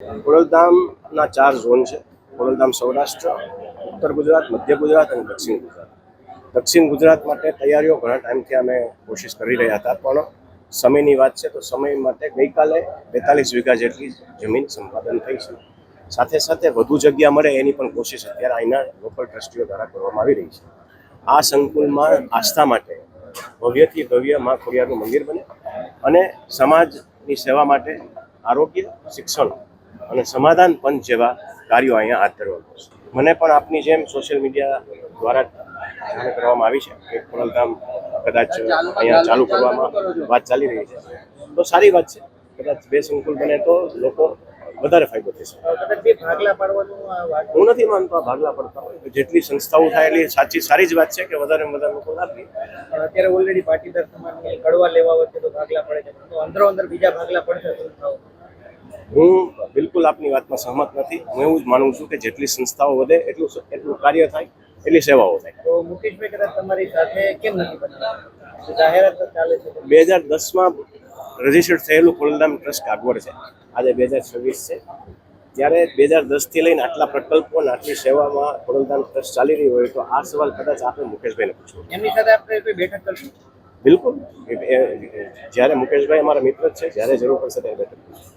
ખોડલધામના 4 zone છે. ખોડલધામ સૌરાષ્ટ્ર, ઉત્તર ગુજરાત, મધ્ય ગુજરાત અને દક્ષિણ ગુજરાત. દક્ષિણ ગુજરાત માટે તૈયારીઓ ઘણા ટાઈમથી અમે કોશિશ કરી રહ્યા હતા, પણ સમયની વાત છે તો સમય માટે ગઈકાલે 42 વીઘા જેટલી જમીન સંપાદન થઈ છે. સાથે સાથે વધુ જગ્યા મળે એની પણ કોશિશ અત્યારે અહીંના લોકલ ટ્રસ્ટીઓ દ્વારા કરવામાં આવી રહી છે. આ સંકુલમાં આસ્થા માટે ભવ્યથી ભવ્ય માં ખોડિયારનું મંદિર બને અને સમાજની સેવા માટે આરોગ્ય, શિક્ષણ અને સમાધાન પંચ જેવા કાર્યો અહીંયા હાથ ધરવામાં આવશે. મને પણ આપની જેમ સોશિયલ મીડિયા દ્વારા જાણ કરવામાં આવી છે કે ખોડલધામ કદાચ અહીંયા ચાલુ કરવામાં વાત ચાલી રહી છે, તો સારી વાત છે. કદાચ 2 સંકુલ બને તો લોકો વધારે ફાયદો થશે. હું નથી માનતો આ ભાગલા પડતા હોય. જેટલી સંસ્થાઓ થાય એટલી સારી જ વાત છે કે વધારેમાં વધારે લોકો લાભ લે. અત્યારે ઓલરેડી પાટીદાર સમાજને કડવા લેવા વચ્ચે તો ભાગલા પડે છે, તો અંદરો અંદર બીજા ભાગલા પડશે સંસ્થાઓ. હું બિલકુલ આપની વાતમાં સહમત નથી. હું એવું જ માનું છું કે જેટલી સંસ્થાઓ વધે એટલું કાર્ય થાય, એટલી સેવાઓ થાય. તો મુકેશભાઈ કદાચ તમારી સાથે કેમ નથી બનતા? જાહેરાત ચાલે છે 2010માં રજીસ્ટર્ડ થયેલું ખોડલધામ ટ્રસ્ટ કાગવડ છે. આજે 2026 છે, ત્યારે 2010થી લઈને આટલા પ્રકલ્પો અને આટલી સેવામાં ખોડલધામ ટ્રસ્ટ ચાલી રહી હોય તો આ સવાલ કદાચ આપણે મુકેશભાઈને પૂછવો. એમની સાથે આપણે કોઈ બેઠક કરશું? બિલકુલ, જ્યારે મુકેશભાઈ અમારા મિત્ર જ છે, જ્યારે જરૂર પડશે ત્યારે બેઠક કરીશું.